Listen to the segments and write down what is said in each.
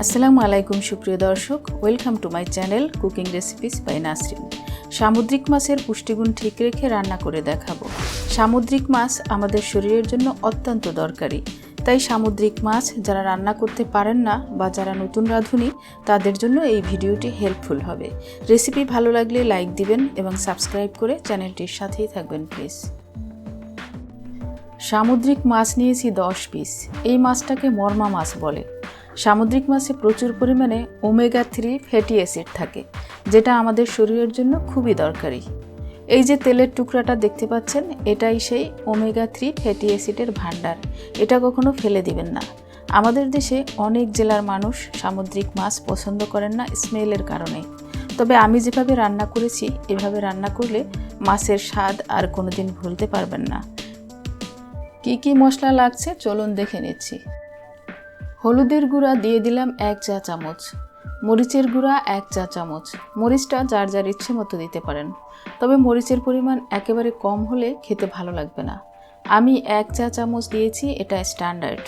আসসালামু আলাইকুম সুপ্রিয় দর্শক, welcome to my channel cooking recipes by Nasrin. সামুদ্রিক মাছের পুষ্টিগুণ ঠিক রেখে রান্না করে দেখাবো। সামুদ্রিক মাছ আমাদের শরীরের জন্য অত্যন্ত দরকারি, তাই সামুদ্রিক মাছ যারা রান্না করতে পারেন না বা যারা নতুন রাঁধুনি তাদের জন্য এই ভিডিওটি হেল্পফুল হবে। রেসিপি ভালো লাগলে লাইক দিবেন এবং সাবস্ক্রাইব করে চ্যানেলটির সাথেই থাকবেন প্লিজ। সামুদ্রিক মাছ নিয়েছি 10 পিস। এই মাছটাকে মরমা মাছ বলে। সামুদ্রিক মাছে প্রচুর পরিমাণে ওমেগা 3 ফ্যাটি অ্যাসিড থাকে, যেটা আমাদের শরীরের জন্য খুবই দরকারি। এই যে তেলের টুকরাটা দেখতে পাচ্ছেন, এটাই সেই ওমেগা 3 ফ্যাটি অ্যাসিডের ভান্ডার। এটা কখনো ফেলে দিবেন না। আমাদের দেশে অনেক জেলার মানুষ সামুদ্রিক মাছ পছন্দ করেন না স্মেলের কারণে, তবে আমি যেভাবে রান্না করেছি এভাবে রান্না করলে মাছের স্বাদ আর কোনোদিন ভুলতে পারবেন না। কি কি মশলা লাগছে চলুন দেখে নিচ্ছি। হলুদের গুঁড়া দিয়ে দিলাম 1 চা চামচ, মরিচের গুঁড়া 1 চা চামচ। মরিচটা যার যার ইচ্ছে মতো দিতে পারেন, তবে মরিচের পরিমাণ একেবারে কম হলে খেতে ভালো লাগবে না। আমি 1 চা চামচ দিয়েছি, এটা স্ট্যান্ডার্ড।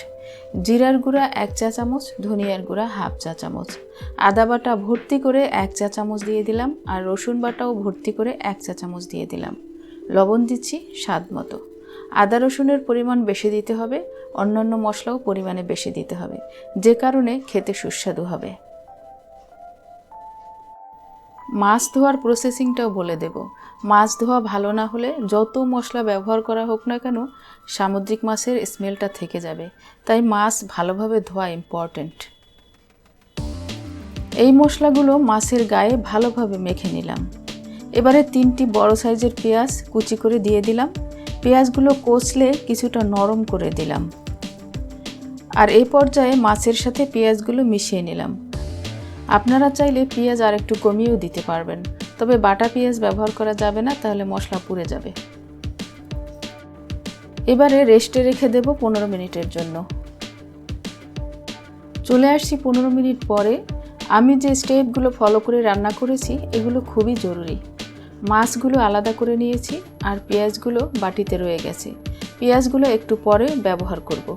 জিরার গুঁড়া 1 চা চামচ, ধনিয়ার গুঁড়া 1/2 চা চামচ। আদা বাটা ভর্তি করে 1 চা চামচ দিয়ে দিলাম, আর রসুন বাটাও ভর্তি করে 1 চা চামচ দিয়ে দিলাম। লবণ দিচ্ছি স্বাদ মতো। আদা রসুনের পরিমাণ বেশি দিতে হবে, অন্যান্য মশলাও পরিমাণে বেশি দিতে হবে, যে কারণে খেতে সুস্বাদু হবে। মাছ ধোয়ার প্রসেসিংটাও বলে দেব। মাছ ধোয়া ভালো না হলে যত মশলা ব্যবহার করা হোক না কেন, সামুদ্রিক মাছের স্মেলটা থেকে যাবে, তাই মাছ ভালোভাবে ধোয়া ইম্পর্ট্যান্ট। এই মশলাগুলো মাছের গায়ে ভালোভাবে মেখে নিলাম। এবারে 3টি বড় সাইজের পেঁয়াজ কুচি করে দিয়ে দিলাম। পেঁয়াজগুলো কষলে কিছুটা নরম করে দিলাম, আর এই পর্যায়ে মাছের সাথে পেঁয়াজগুলো মিশিয়ে নিলাম। আপনারা চাইলে পেঁয়াজ আর একটু কমিয়েও দিতে পারবেন, তবে বাটা পেঁয়াজ ব্যবহার করা যাবে না, তাহলে মশলা পুড়ে যাবে। এবারে রেস্টে রেখে দেব 15 মিনিটের জন্য। চলে আসছি 15 মিনিট পরে। আমি যে স্টেপগুলো ফলো করে রান্না করেছি এগুলো খুবই জরুরি। মাছগুলো আলাদা করে নিয়েছি, আর পেঁয়াজগুলো বাটিতে রয়ে গেছে। পেঁয়াজগুলো একটু পরে ব্যবহার করব।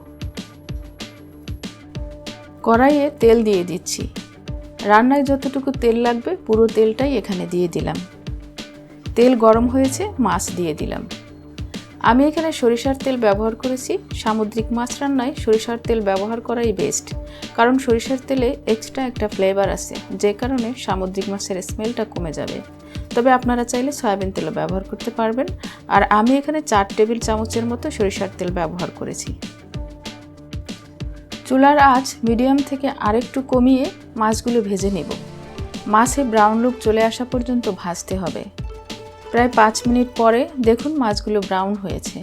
কড়াইয়ে তেল দিয়ে দিচ্ছি। রান্নায় যতটুকু তেল লাগবে পুরো তেলটাই এখানে দিয়ে দিলাম। তেল গরম হয়েছে, মাছ দিয়ে দিলাম। আমি এখানে সরিষার তেল ব্যবহার করেছি। সামুদ্রিক মাছ রান্নায় সরিষার তেল ব্যবহার করাই বেস্ট, কারণ সরিষার তেলে এক্সট্রা একটা ফ্লেভার আছে, যে কারণে সামুদ্রিক মাছের স্মেলটা কমে যাবে। তবে আপনারা চাইলে সয়াবিন তেলও ব্যবহার করতে পারবেন, আর আমি এখানে 4 টেবিল চামচের মতো সরিষার তেল ব্যবহার করেছি। চুলার আঁচ মিডিয়াম থেকে আরেকটু কমিয়ে মাছগুলো ভেজে নেব। মাছে ব্রাউন লুক চলে আসা পর্যন্ত ভাজতে হবে। প্রায় 5 মিনিট পরে দেখুন মাছগুলো ব্রাউন হয়েছে।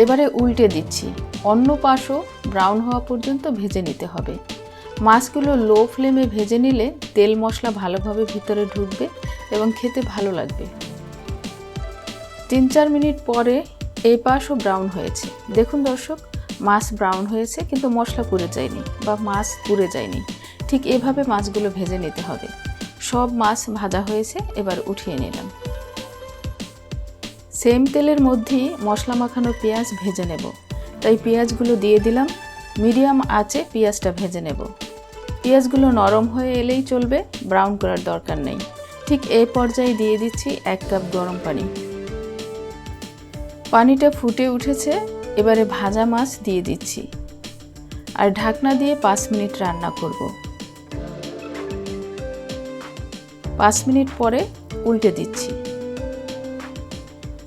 এবারে উল্টে দিচ্ছি। অন্য পাশও ব্রাউন হওয়া পর্যন্ত ভেজে নিতে হবে। মাছগুলো লো ফ্লেমে ভেজে নিলে তেল মশলা ভালোভাবে ভিতরে ঢুকবে এবং খেতে ভালো লাগবে। 3-4 মিনিট পরে এই পাশও ব্রাউন হয়েছে। দেখুন দর্শক, মাছ ব্রাউন হয়েছে কিন্তু মশলা পুড়ে যায়নি বা মাছ পুড়ে যায়নি। ঠিক এভাবে মাছগুলো ভেজে নিতে হবে। সব মাছ ভাজা হয়েছে, এবার উঠিয়ে নিলাম। সেম তেলের মধ্যেই মশলা মাখানো পেঁয়াজ ভেজে নেব, তাই পেঁয়াজগুলো দিয়ে দিলাম। মিডিয়াম আঁচে পেঁয়াজটা ভেজে নেব। পেঁয়াজগুলো নরম হয়ে এলেই চলবে, ব্রাউন করার দরকার নেই। ঠিক এই পর্যায়ে দিয়ে দিচ্ছি 1 কাপ গরম পানি। পানিটা ফুটে উঠেছে, এবারে ভাজা মাছ দিয়ে দিচ্ছি, আর ঢাকনা দিয়ে 5 মিনিট রান্না করব। 5 মিনিট পরে উল্টে দিচ্ছি।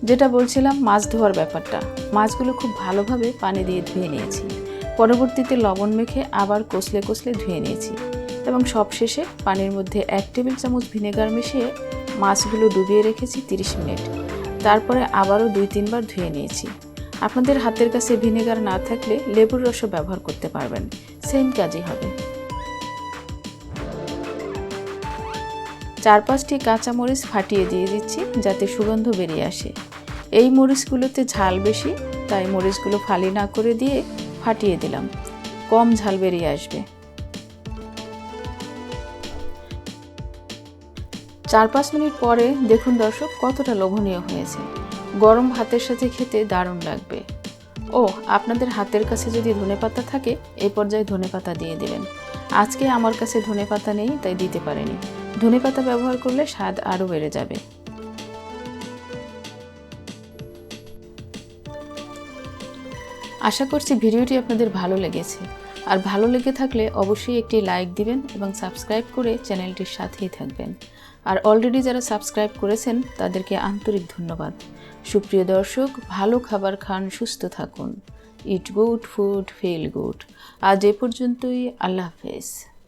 যেটা বলছিলাম মাছ ধোয়ার ব্যাপারটা, মাছগুলো খুব ভালোভাবে পানি দিয়ে ধুয়ে নিয়েছি। পরবর্তীতে লবণ মেখে আবার কষলে কষলে ধুয়ে নিয়েছি, এবং সবশেষে পানির মধ্যে 1 টেবিল চামচ ভিনেগার মিশিয়ে মাছগুলো ডুবিয়ে রেখেছি 30 মিনিট। তারপরে আবারও 2-3 বার ধুয়ে নিয়েছি। আপনাদের হাতের কাছে ভিনেগার না থাকলে লেবুর রসও ব্যবহার করতে পারবেন, সেম কাজই হবে। 4-5টি কাঁচামরিচ ফাটিয়ে দিয়ে দিচ্ছি যাতে সুগন্ধ বেরিয়ে আসে। এই মরিচগুলোতে ঝাল বেশি, তাই মরিচগুলো ফালি না করে দিয়ে ফাটিয়ে দিলাম, কম ঝাল বেরিয়ে আসবে। 4-5 মিনিট পরে দেখুন দর্শক কতটা লোভনীয় হয়েছে। গরম ভাতের সাথে খেতে দারুণ লাগবে। ও আপনাদের হাতের কাছে যদি ধনেপাতা থাকে এই পর্যায়ে ধনেপাতা দিয়ে দেবেন। আজকে আমার কাছে ধনেপাতা নেই, তাই দিতে পারিনি। ধনেপাতা ব্যবহার করলে স্বাদ আরও বেড়ে যাবে। আশা করছি ভিডিওটি আপনাদের ভালো লেগেছে। আর ভালো লেগে থাকলে অবশ্যই একটি লাইক দিবেন এবং সাবস্ক্রাইব করে চ্যানেলটির সাথেই থাকবেন। আর অলরেডি যারা সাবস্ক্রাইব করেছেন তাদেরকে আন্তরিক ধন্যবাদ। সুপ্রিয় দর্শক, ভালো খাবার খান, সুস্থ থাকুন। It good food, feel good. আজ এ পর্যন্তই। আল্লাহ হাফেজ।